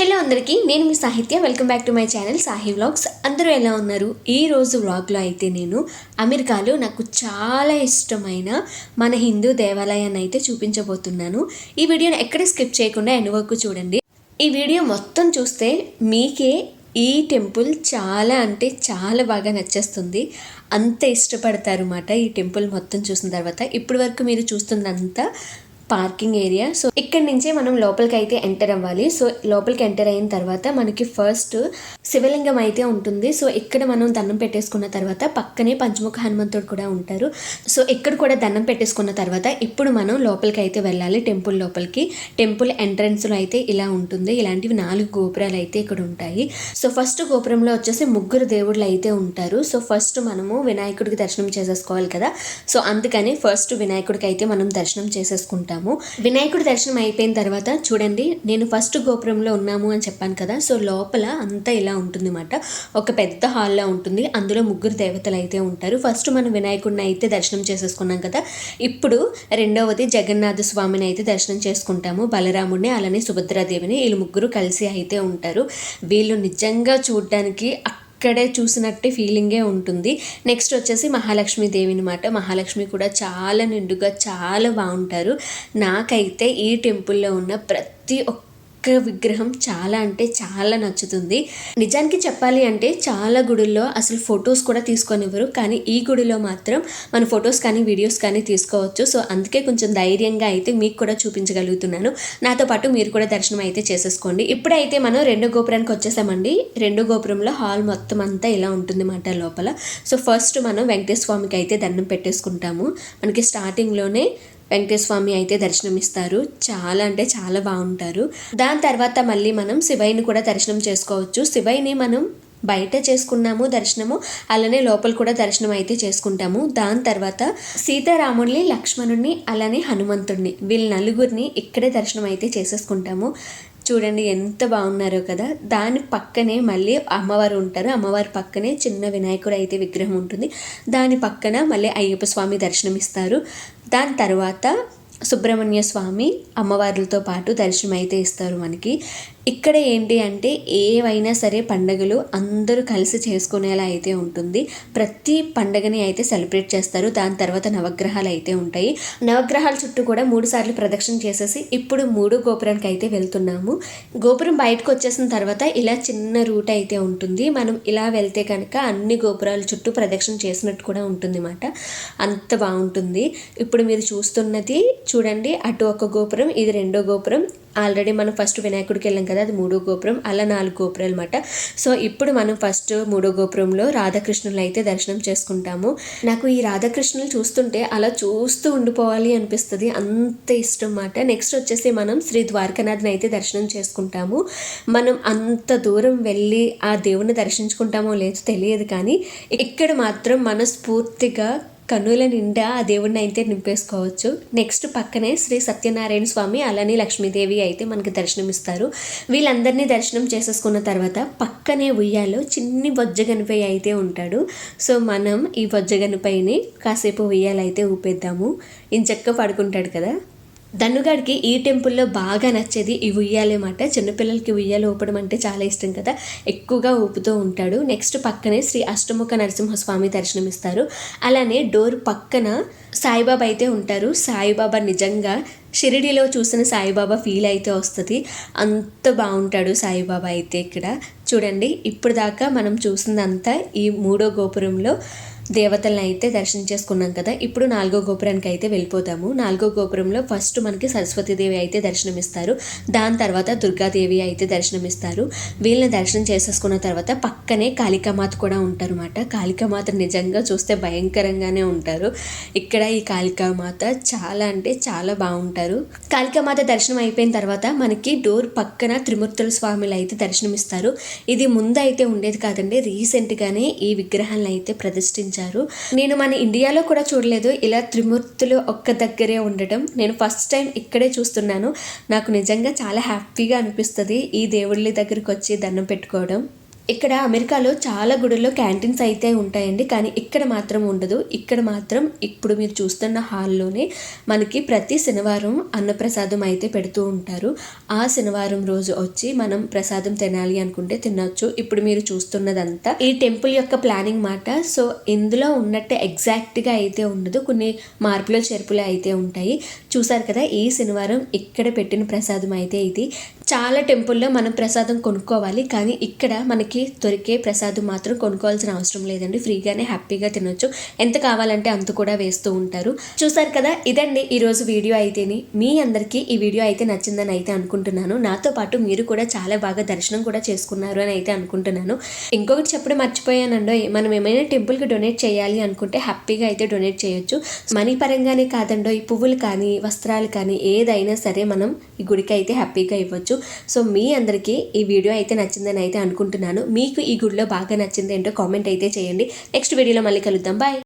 Hello అందరికీ, నేను మీ Sahithya. Welcome back to my channel Sahi vlogs. అందరూ ఎలా ఉన్నారు? ఈరోజు వ్లాగ్లో అయితే నేను అమెరికాలో నాకు చాలా ఇష్టమైన మన హిందూ దేవాలయాన్ని అయితే చూపించబోతున్నాను. ఈ వీడియోని ఎక్కడ స్కిప్ చేయకుండా ఎండ్ వరకు చూడండి. ఈ వీడియో మొత్తం చూస్తే మీకే ఈ టెంపుల్ చాలా అంటే చాలా బాగా నచ్చేస్తుంది. అంత ఇష్టపడతారు అన్నమాట ఈ టెంపుల్ మొత్తం చూసిన తర్వాత. ఇప్పటి వరకు మీరు చూస్తున్నంత పార్కింగ్ ఏరియా. సో ఇక్కడ నుంచే మనం లోపలికి అయితే ఎంటర్ అవ్వాలి. సో లోపలికి ఎంటర్ అయిన తర్వాత మనకి ఫస్ట్ శివలింగం అయితే ఉంటుంది. సో ఇక్కడ మనం దండం పెట్టేసుకున్న తర్వాత పక్కనే పంచముఖ హనుమంతుడు కూడా ఉంటారు. సో ఇక్కడ కూడా దండం పెట్టేసుకున్న తర్వాత ఇప్పుడు మనం లోపలికి అయితే వెళ్ళాలి. టెంపుల్ లోపలికి. టెంపుల్ ఎంట్రన్స్లో అయితే ఇలా ఉంటుంది. ఇలాంటివి 4 గోపురాలు అయితే ఇక్కడ ఉంటాయి. సో ఫస్ట్ గోపురంలో వచ్చేసి 3 దేవుళ్ళు అయితే ఉంటారు. సో ఫస్ట్ మనము వినాయకుడికి దర్శనం చేసేసుకోవాలి కదా. సో అందుకని ఫస్ట్ వినాయకుడికి అయితే మనం దర్శనం చేసేసుకుంటాము. వినాయకుడి దర్శనం అయిపోయిన తర్వాత చూడండి, నేను ఫస్ట్ గోపురంలో ఉన్నాము అని చెప్పాను కదా. సో లోపల అంతా ఇలా ఉంటుంది అన్నమాట. ఒక పెద్ద హాల్లో ఉంటుంది. అందులో 3 దేవతలు అయితే ఉంటారు. ఫస్ట్ మనం వినాయకుడిని అయితే దర్శనం చేసేసుకున్నాం కదా. ఇప్పుడు రెండవది జగన్నాథ స్వామిని అయితే దర్శనం చేసుకుంటాము. బలరాముడిని అలానే సుభద్రాదేవిని, వీళ్ళు 3 కలిసి అయితే ఉంటారు. వీళ్ళు నిజంగా చూడడానికి ఇక్కడే చూసినట్టే ఫీలింగే ఉంటుంది. నెక్స్ట్ వచ్చేసి మహాలక్ష్మి దేవి అనమాట. మహాలక్ష్మి కూడా చాలా నిండుగా చాలా బాగుంటారు. నాకైతే ఈ టెంపుల్లో ఉన్న ప్రతి ఒక్క విగ్రహం చాలా అంటే చాలా నచ్చుతుంది. నిజానికి చెప్పాలి అంటే చాలా గుడుల్లో అసలు ఫొటోస్ కూడా తీసుకొనివ్వరు, కానీ ఈ గుడిలో మాత్రం మన ఫొటోస్ కానీ వీడియోస్ కానీ తీసుకోవచ్చు. సో అందుకే కొంచెం ధైర్యంగా అయితే మీకు కూడా చూపించగలుగుతున్నాను. నాతో పాటు మీరు కూడా దర్శనం అయితే చేసేసుకోండి. ఇప్పుడైతే మనం 2 గోపురానికి వచ్చేసామండి. 2 గోపురంలో హాల్ మొత్తం అంతా ఇలా ఉంటుంది మాట లోపల. సో ఫస్ట్ మనం వెంకటేశ్వర స్వామికి అయితే దండం పెట్టేసుకుంటాము. మనకి స్టార్టింగ్లోనే వెంకటేశ్వర స్వామి అయితే దర్శనమిస్తారు. చాలా అంటే చాలా బాగుంటారు. దాని తర్వాత మళ్ళీ మనం శివయ్యని కూడా దర్శనం చేసుకోవచ్చు. శివయ్యని మనం బయట చేసుకున్నాము దర్శనము, అలానే లోపల కూడా దర్శనం అయితే చేసుకుంటాము. దాని తర్వాత సీతారాముడిని, లక్ష్మణుడిని, అలానే హనుమంతుడిని, వీళ్ళ 4 ఇక్కడే దర్శనం అయితే చేసేసుకుంటాము. చూడండి ఎంత బాగున్నారో కదా. దాని పక్కనే మళ్ళీ అమ్మవారు ఉంటారు. అమ్మవారి పక్కనే చిన్న వినాయకుడు అయితే విగ్రహం ఉంటుంది. దాని పక్కన మళ్ళీ అయ్యప్ప స్వామి దర్శనం ఇస్తారు. దాని తర్వాత సుబ్రహ్మణ్య స్వామి అమ్మవార్లతో పాటు దర్శనం అయితే ఇస్తారు మనకి. ఇక్కడ ఏంటి అంటే ఏవైనా సరే పండుగలు అందరూ కలిసి చేసుకునేలా అయితే ఉంటుంది. ప్రతి పండుగని అయితే సెలబ్రేట్ చేస్తారు. దాని తర్వాత నవగ్రహాలు అయితే ఉంటాయి. నవగ్రహాల చుట్టూ కూడా 3 సార్లు ప్రదక్షిణ చేసేసి ఇప్పుడు 3 గోపురానికి అయితే వెళ్తున్నాము. గోపురం బయటకు వచ్చేసిన తర్వాత ఇలా చిన్న రూట్ అయితే ఉంటుంది. మనం ఇలా వెళ్తే కనుక అన్ని గోపురాల చుట్టూ ప్రదక్షిణ చేసినట్టు కూడా ఉంటుంది అన్నమాట. అంత బాగుంటుంది. ఇప్పుడు మీరు చూస్తున్నది చూడండి, అటు ఒక గోపురం, ఇది 2వ గోపురం. ఆల్రెడీ మనం ఫస్ట్ వినాయకుడికి వెళ్ళాం కదా, అది 3వ గోపురం. అలా 4 గోపురాలు అనమాట. సో ఇప్పుడు మనం ఫస్ట్ 3వ గోపురంలో రాధాకృష్ణులు అయితే దర్శనం చేసుకుంటాము. నాకు ఈ రాధాకృష్ణులు చూస్తుంటే అలా చూస్తూ ఉండిపోవాలి అనిపిస్తుంది, అంత ఇష్టం అన్నమాట. నెక్స్ట్ వచ్చేసి మనం శ్రీ ద్వారకానాథ్ని అయితే దర్శనం చేసుకుంటాము. మనం అంత దూరం వెళ్ళి ఆ దేవుని దర్శించుకుంటామో లేదో తెలియదు, కానీ ఇక్కడ మాత్రం మనస్ఫూర్తిగా కన్నుల నిండా ఆ దేవుడిని అయితే నింపేసుకోవచ్చు. నెక్స్ట్ పక్కనే శ్రీ సత్యనారాయణ స్వామి అలానే లక్ష్మీదేవి అయితే మనకి దర్శనమిస్తారు. వీళ్ళందరినీ దర్శనం చేసేసుకున్న తర్వాత పక్కనే ఉయ్యాలో చిన్ని బొజ్జగనిపై అయితే ఉంటాడు. సో మనం ఈ బొజ్జగనిపైని కాసేపు ఉయ్యాలైతే ఊపేద్దాము. ఇంచక్క పడుకుంటాడు కదా. ధన్నుగాడికి ఈ టెంపుల్లో బాగా నచ్చేది ఈ ఉయ్యాలన్నమాట. చిన్నపిల్లలకి ఉయ్యాలు ఊపడం అంటే చాలా ఇష్టం కదా, ఎక్కువగా ఊపుతూ ఉంటాడు. నెక్స్ట్ పక్కనే శ్రీ అష్టముఖ నరసింహస్వామి దర్శనమిస్తారు. అలానే డోర్ పక్కన సాయిబాబా అయితే ఉంటారు. సాయిబాబా నిజంగా షిరిడిలో చూసిన సాయిబాబా ఫీల్ అయితే వస్తుంది. అంత బాగుంటాడు సాయిబాబా అయితే ఇక్కడ. చూడండి, ఇప్పుడు దాకా మనం చూసిందంతా ఈ 3వ గోపురంలో దేవతలను అయితే దర్శనం చేసుకున్నాం కదా. ఇప్పుడు 4వ గోపురానికి అయితే వెళ్ళిపోతాము. 4వ గోపురంలో ఫస్ట్ మనకి సరస్వతీదేవి అయితే దర్శనమిస్తారు. దాని తర్వాత దుర్గాదేవి అయితే దర్శనమిస్తారు. వీళ్ళని దర్శనం చేసేసుకున్న తర్వాత పక్కనే కాళికామాత కూడా ఉంటారు అన్నమాట. కాళికామాత నిజంగా చూస్తే భయంకరంగానే ఉంటారు. ఇక్కడ ఈ కాళికామాత చాలా అంటే చాలా బాగుంటారు. కాళికామాత దర్శనం అయిపోయిన తర్వాత మనకి డోర్ పక్కన త్రిమూర్తుల స్వామిలు అయితే దర్శనమిస్తారు. ఇది ముందు అయితే ఉండేది కాదండి, రీసెంట్గానే ఈ విగ్రహాలను అయితే ప్రతిష్ఠించారు. నేను మన ఇండియాలో కూడా చూడలేదు ఇలా త్రిమూర్తులు ఒక్క దగ్గరే ఉండటం. నేను ఫస్ట్ టైం ఇక్కడే చూస్తున్నాను. నాకు నిజంగా చాలా హ్యాపీగా అనిపిస్తుంది ఈ దేవుళ్ళ దగ్గరికి వచ్చి దండం పెట్టుకోవడం. ఇక్కడ అమెరికాలో చాలా గుడుల్లో క్యాంటీన్స్ అయితే ఉంటాయండి, కానీ ఇక్కడ మాత్రం ఉండదు. ఇక్కడ మాత్రం ఇప్పుడు మీరు చూస్తున్న హాల్లోనే మనకి ప్రతి శనివారం అన్నప్రసాదం అయితే పెడుతూ ఉంటారు. ఆ శనివారం రోజు వచ్చి మనం ప్రసాదం తినాలి అనుకుంటే తినొచ్చు. ఇప్పుడు మీరు చూస్తున్నదంతా ఈ టెంపుల్ యొక్క ప్లానింగ్ మాట. సో ఇందులో ఉన్నట్టే ఎగ్జాక్ట్గా అయితే ఉండదు, కొన్ని మార్పులు చేర్పులు అయితే ఉంటాయి. చూసారు కదా, ఈ శనివారం ఇక్కడ పెట్టిన ప్రసాదం అయితే ఇది. చాలా టెంపుల్లో మనం ప్రసాదం కొనుక్కోవాలి, కానీ ఇక్కడ మనకి దొరికే ప్రసాదం మాత్రం కొనుక్కోవాల్సిన అవసరం లేదండి. ఫ్రీగానే హ్యాపీగా తినొచ్చు. ఎంత కావాలంటే అంత కూడా వేస్తూ ఉంటారు. చూసారు కదా, ఇదండి ఈరోజు వీడియో అయితేని. మీ అందరికీ ఈ వీడియో అయితే నచ్చిందని అయితే అనుకుంటున్నాను. నాతో పాటు మీరు కూడా చాలా బాగా దర్శనం కూడా చేసుకున్నారు అని అయితే అనుకుంటున్నాను. ఇంకొకటి చెప్పడం మర్చిపోయానండో, మనం ఏమైనా టెంపుల్కి డొనేట్ చేయాలి అనుకుంటే హ్యాపీగా అయితే డొనేట్ చేయొచ్చు. మనీ పరంగానే కాదండో, ఈ పువ్వులు కానీ వస్త్రాలు కానీ ఏదైనా సరే మనం ఈ గుడికి అయితే హ్యాపీగా ఇవ్వచ్చు. సో మీ అందరికీ ఈ వీడియో అయితే నచ్చిందని అయితే అనుకుంటున్నాను. మీకు ఈ గుడిలో బాగా నచ్చింది ఏంటో కామెంట్ అయితే చేయండి. నెక్స్ట్ వీడియోలో మళ్ళీ కలుద్దాం. బాయ్.